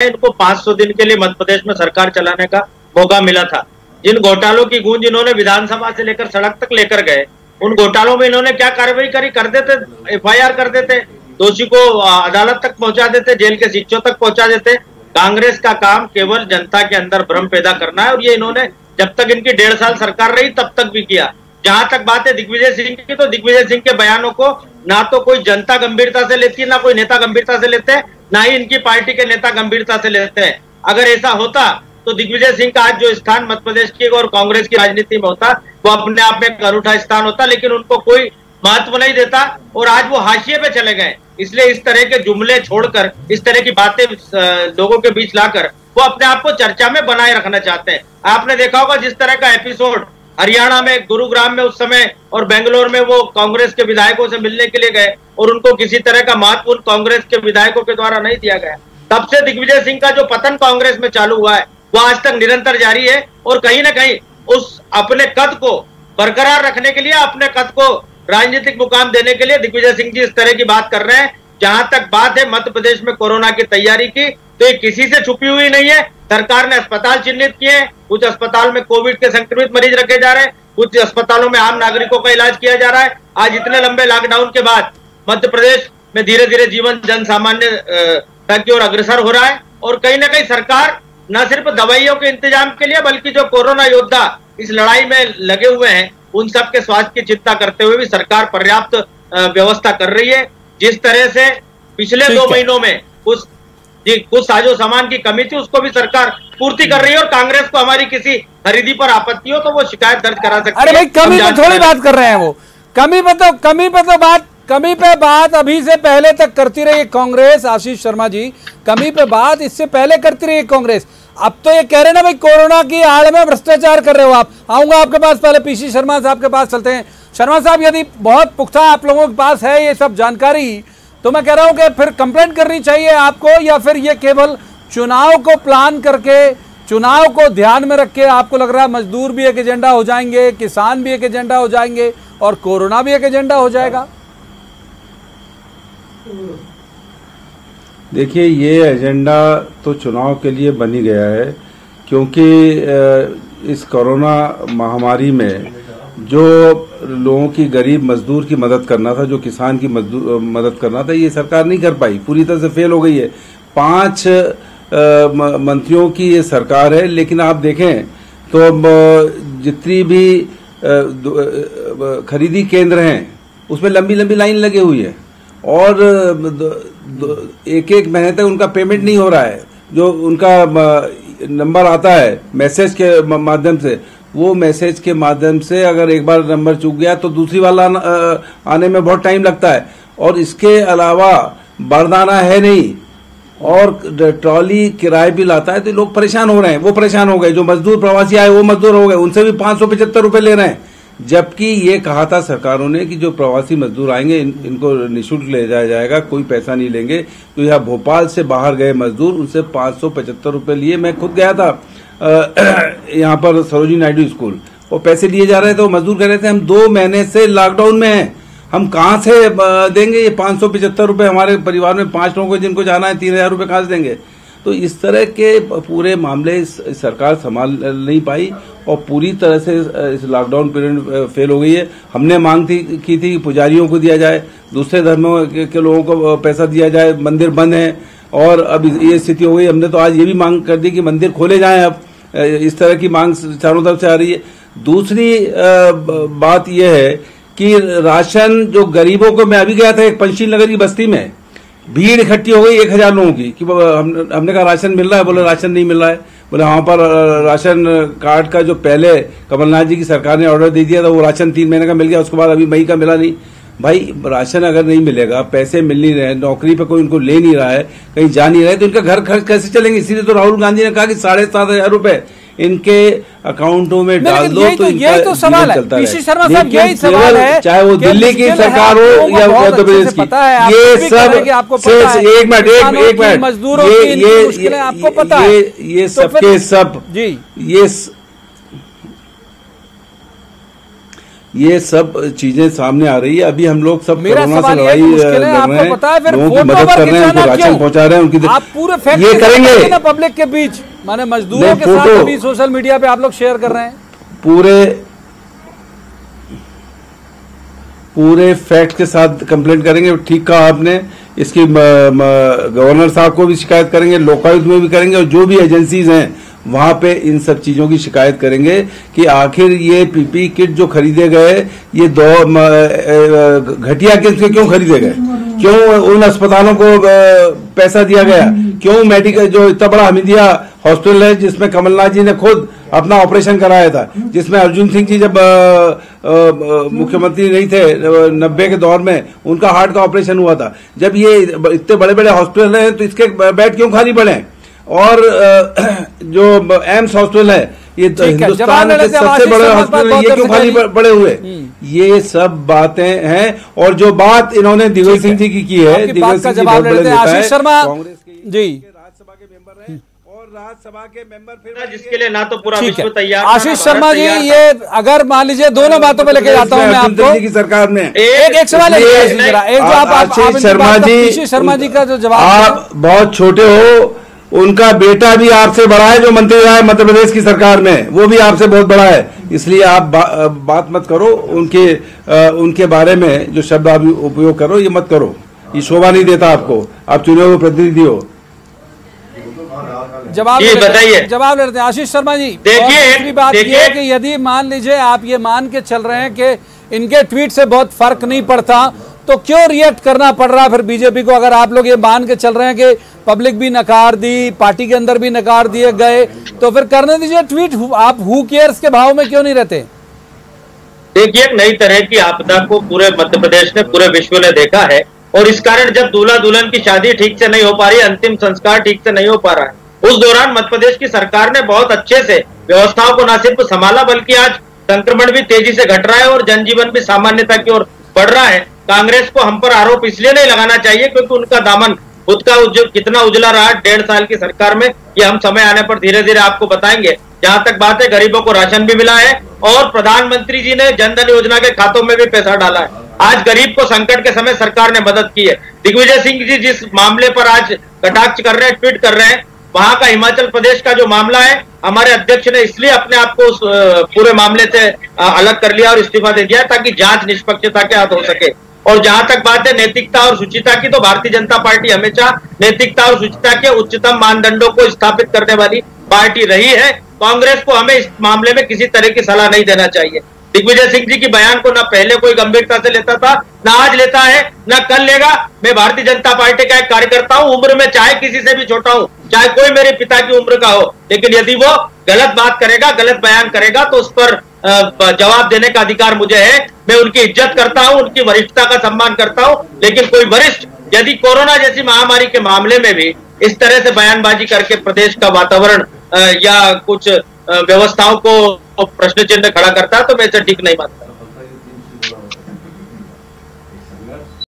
इनको 500 दिन के लिए मध्य प्रदेश में सरकार चलाने का मौका मिला था। जिन घोटालों की गूंज इन्होंने विधानसभा से लेकर सड़क तक लेकर गए, उन घोटालों में इन्होंने क्या कार्रवाई करी? कर देते, एफआईआर कर देते, दोषी को अदालत तक पहुंचा देते, जेल के शिक्षों तक पहुंचा देते। कांग्रेस का काम केवल जनता के अंदर भ्रम पैदा करना है, और ये इन्होंने जब तक इनकी 1.5 साल सरकार रही तब तक भी किया। जहां तक बात है दिग्विजय सिंह की, तो दिग्विजय सिंह के बयानों को ना तो कोई जनता गंभीरता से लेती है, ना कोई नेता गंभीरता से लेते हैं, ना ही इनकी पार्टी के नेता गंभीरता से लेते हैं। अगर ऐसा होता तो दिग्विजय सिंह का आज जो स्थान मध्य प्रदेश की और कांग्रेस की राजनीति में होता, वो अपने आप में एक अनूठा स्थान होता, लेकिन उनको कोई महत्व नहीं देता और आज वो हाशिए पे चले गए। इसलिए इस तरह के जुमले छोड़कर, इस तरह की बातें लोगों के बीच लाकर वो अपने आप को चर्चा में बनाए रखना चाहते हैं। आपने देखा होगा जिस तरह का एपिसोड हरियाणा में, गुरुग्राम में उस समय, और बेंगलोर में वो कांग्रेस के विधायकों से मिलने के लिए गए और उनको किसी तरह का महत्व उन कांग्रेस के विधायकों के द्वारा नहीं दिया गया। तब से दिग्विजय सिंह का जो पतन कांग्रेस में चालू हुआ है वो आज तक निरंतर जारी है, और कहीं ना कहीं उस अपने कद को बरकरार रखने के लिए, अपने कद को राजनीतिक मुकाम देने के लिए दिग्विजय सिंह जी इस तरह की बात कर रहे हैं। जहां तक बात है मध्य प्रदेश में कोरोना की तैयारी की, तो ये किसी से छुपी हुई नहीं है। सरकार ने अस्पताल चिन्हित किए हैं, कुछ अस्पताल में कोविड के संक्रमित मरीज रखे जा रहे हैं, कुछ अस्पतालों में आम नागरिकों का इलाज किया जा रहा है। आज इतने लंबे लॉकडाउन के बाद मध्य प्रदेश में धीरे धीरे जीवन जन सामान्य की ओर अग्रसर हो रहा है, और कहीं ना कहीं सरकार न सिर्फ दवाइयों के इंतजाम के लिए, बल्कि जो कोरोना योद्धा इस लड़ाई में लगे हुए हैं उन सबके स्वास्थ्य की चिंता करते हुए भी सरकार पर्याप्त व्यवस्था कर रही है। जिस तरह से पिछले 2 महीनों में कुछ साजो सामान की कमी थी, उसको भी सरकार पूर्ति कर रही है। और कांग्रेस को हमारी किसी खरीदी पर आपत्ति हो तो वो शिकायत दर्ज करा सकती है। अरे भाई, कमी पे थोड़ी बात कर रहे हैं वो, कमी पे बात अभी से पहले तक करती रही कांग्रेस। आशीष शर्मा जी, कमी पे बात इससे पहले करती रही कांग्रेस। अब तो ये कह रहे हैं ना भाई, कोरोना की आड़ में भ्रष्टाचार कर रहे हो आप। आऊंगा आपके पास, पहले पीसी शर्मा साहब के पास चलते हैं। शर्मा साहब, यदि बहुत पुख्ता आप लोगों के पास है ये सब जानकारी, तो मैं कह रहा हूं कि फिर कंप्लेंट करनी चाहिए आपको, या फिर ये केवल चुनाव को प्लान करके, चुनाव को ध्यान में रख के आपको लग रहा है मजदूर भी एक एजेंडा हो जाएंगे, किसान भी एक एजेंडा हो जाएंगे और कोरोना भी एक एजेंडा हो जाएगा? देखिए, ये एजेंडा तो चुनाव के लिए बन ही गया है, क्योंकि इस कोरोना महामारी में जो लोगों की, गरीब मजदूर की मदद करना था, जो किसान की मदद करना था, ये सरकार नहीं कर पाई, पूरी तरह से फेल हो गई है। 5 मंत्रियों की ये सरकार है, लेकिन आप देखें तो जितनी भी खरीदी केंद्र हैं उसमें लंबी लंबी लाइन लगी हुई है, और एक महीने तक उनका पेमेंट नहीं हो रहा है। जो उनका नंबर आता है मैसेज के माध्यम से, वो मैसेज के माध्यम से अगर एक बार नंबर चूक गया तो दूसरी वाला आने में बहुत टाइम लगता है। और इसके अलावा बारदाना है नहीं, और ट्रॉली किराए भी लाता है, तो लोग परेशान हो रहे हैं। वो परेशान हो गए, जो मजदूर प्रवासी आए वो मजदूर हो गए, उनसे भी 575 रुपए ले रहे हैं। जबकि ये कहा था सरकारों ने कि जो प्रवासी मजदूर आएंगे इनको निःशुल्क ले जाया जाएगा, कोई पैसा नहीं लेंगे। तो यह भोपाल से बाहर गए मजदूर, उनसे 575 रुपए लिए। मैं खुद गया था यहाँ पर सरोजिनी नायडू स्कूल, और पैसे लिए जा रहे थे। वो मजदूर कह रहे थे हम 2 महीने से लॉकडाउन में हैं, हम कहाँ से देंगे ये 575 रुपए? हमारे परिवार में 5 लोगों को जिनको जाना है 3000 रुपए कहाँ से देंगे? तो इस तरह के पूरे मामले सरकार संभाल नहीं पाई, और पूरी तरह से इस लॉकडाउन पीरियड फेल हो गई है। हमने मांग की थी कि पुजारियों को दिया जाए, दूसरे धर्मों के लोगों को पैसा दिया जाए, मंदिर बंद है, और अब ये स्थिति हो गई। हमने तो आज ये भी मांग कर दी कि मंदिर खोले जाएं। अब इस तरह की मांग चारों तरफ से आ रही है। दूसरी बात यह है कि राशन जो गरीबों को, मैं अभी गया था एक पंचशील नगर की बस्ती में, भीड़ इकट्ठी हो गई 1000 लोगों की कि हमने कहा राशन मिल रहा है? बोले राशन नहीं मिल रहा है। बोले वहां पर राशन कार्ड का जो पहले कमलनाथ जी की सरकार ने ऑर्डर दे दिया था, वो राशन 3 महीने का मिल गया, उसके बाद अभी मई का मिला नहीं। भाई, राशन अगर नहीं मिलेगा, पैसे मिल नहीं रहे, नौकरी पे कोई उनको ले नहीं रहा है, कहीं जा नहीं रहा है, तो इनका घर खर्च कैसे चलेंगे? इसीलिए तो राहुल गांधी ने कहा कि 7,500 रुपए इनके अकाउंटों में डाल दो, तो ये तो सवाल है पीसी शर्मा साहब, यही सवाल है, चाहे वो दिल्ली की सरकार हो या उत्तर प्रदेश की, ये सब एक मिनट मजदूरों की मुश्किलें आपको पता है, ये सबके सब ये सब चीजें सामने आ रही है। अभी हम लोग सब मेरा कोरोना से सवाल ये लड़ाई मुश्किल कर है, रहे आपको पता है, हैं, फिर लोगों की फोटो मदद पर कर रहे हैं, उनको खिंचाना राशन क्यों? पहुंचा रहे हैं, उनकी आप पूरे फैक्ट ये करेंगे ना पब्लिक के बीच, माने मजदूरों नहीं, के साथ फोटो अभी सोशल मीडिया पे आप लोग शेयर कर रहे हैं। पूरे फैक्ट के साथ कंप्लेंट करेंगे। ठीक कहा आपने, इसकी गवर्नर साहब को भी शिकायत करेंगे, लोकायुक्त में भी करेंगे, और जो भी एजेंसीज हैं वहां पे इन सब चीजों की शिकायत करेंगे कि आखिर ये पीपी किट जो खरीदे गए, ये दो घटिया किट क्यों खरीदे गए, क्यों उन अस्पतालों को पैसा दिया गया, क्यों मेडिकल जो इतना बड़ा हमीदिया हॉस्पिटल है जिसमें कमलनाथ जी ने खुद अपना ऑपरेशन कराया था, जिसमें अर्जुन सिंह जी जब मुख्यमंत्री नहीं थे 90 के दौर में, उनका हार्ट का ऑपरेशन हुआ था। जब ये इतने बड़े बड़े हॉस्पिटल हैं तो इसके बेड क्यों खाली पड़े हैं? और जो एम्स हॉस्पिटल है, ये हिंदुस्तान के सबसे बड़े हॉस्पिटल है, ये क्यों खाली पड़े हुए? ये सब बातें हैं। और जो बात इन्होंने दिग्विजय सिंह जी की है, दिग्विजय सिंह जी बहुत बड़े नेता है, कांग्रेस के जी राज्यसभा के मेंबर हैं, और राज्यसभा के मेंबर फिर जिसके लिए ना तो पूरा ठीक विश्व है। तैयार, आशीष शर्मा जी, ये अगर मान लीजिए दोनों बातों पे लेके जाता हूं मैं आपको की सरकार में एक सवाल है, एक जो आप आशीष शर्मा जी का जो जवाब आप बहुत छोटे हो, उनका बेटा भी आपसे बड़ा है जो मंत्री रहा है मध्य प्रदेश की सरकार में, वो भी आपसे बहुत बड़ा है, इसलिए आप बात मत करो उनके बारे में, जो शब्द आप उपयोग करो ये मत करो, ये शोभा नहीं देता आपको, आप चुने हुए प्रतिनिधि हो। जवाब बताइए, जवाब ले लेते हैं आशीष शर्मा जी। देखिए बात यह है कि यदि मान लीजिए आप ये मान के चल रहे हैं कि इनके ट्वीट से बहुत फर्क नहीं पड़ता, तो क्यों रिएक्ट करना पड़ रहा है फिर बीजेपी को? अगर आप लोग ये मान के चल रहे हैं कि पब्लिक भी नकार दी, पार्टी के अंदर भी नकार दिए गए, तो फिर करने दीजिए ट्वीट। आप हु केयर्स के भाव में क्यों नहीं रहते? देखिए, एक नई तरह की आपदा को पूरे मध्य प्रदेश ने, पूरे विश्व ने देखा है, और इस कारण जब दूल्हा दुल्हन की शादी ठीक से नहीं हो पा रही, अंतिम संस्कार ठीक से नहीं हो पा रहा है, उस दौरान मध्य प्रदेश की सरकार ने बहुत अच्छे से व्यवस्थाओं को न सिर्फ संभाला, बल्कि आज संक्रमण भी तेजी से घट रहा है और जनजीवन भी सामान्यता की ओर बढ़ रहा है। कांग्रेस को हम पर आरोप इसलिए नहीं लगाना चाहिए क्योंकि उनका दामन खुद का कितना उजला रहा 1.5 साल की सरकार में, ये हम समय आने पर धीरे धीरे आपको बताएंगे। जहां तक बात है, गरीबों को राशन भी मिला है और प्रधानमंत्री जी ने जनधन योजना के खातों में भी पैसा डाला है। आज गरीब को संकट के समय सरकार ने मदद की है। दिग्विजय सिंह जी जिस मामले पर आज कटाक्ष कर रहे हैं, ट्वीट कर रहे हैं, वहां का हिमाचल प्रदेश का जो मामला है, हमारे अध्यक्ष ने इसलिए अपने आप को उस पूरे मामले से अलग कर लिया और इस्तीफा दे दिया ताकि जांच निष्पक्षता के हाथ हो सके। और जहां तक बात है नैतिकता और शुचिता की, तो भारतीय जनता पार्टी हमेशा नैतिकता और शुचिता के उच्चतम मानदंडों को स्थापित करने वाली पार्टी रही है। कांग्रेस को हमें इस मामले में किसी तरह की सलाह नहीं देना चाहिए। दिग्विजय सिंह जी की बयान को ना पहले कोई गंभीरता से लेता था, ना आज लेता है, ना कल लेगा। मैं भारतीय जनता पार्टी का एक कार्यकर्ता हूं, उम्र में चाहे किसी से भी छोटा हूं, चाहे कोई मेरे पिता की उम्र का हो, लेकिन यदि वो गलत बात करेगा, गलत बयान करेगा, तो उस पर जवाब देने का अधिकार मुझे है। मैं उनकी इज्जत करता हूं, उनकी वरिष्ठता का सम्मान करता हूं, लेकिन कोई वरिष्ठ यदि कोरोना जैसी महामारी के मामले में भी इस तरह से बयानबाजी करके प्रदेश का वातावरण या कुछ व्यवस्थाओं को प्रश्न चिन्ह खड़ा करता है, तो मैं इसे ठीक नहीं मानता।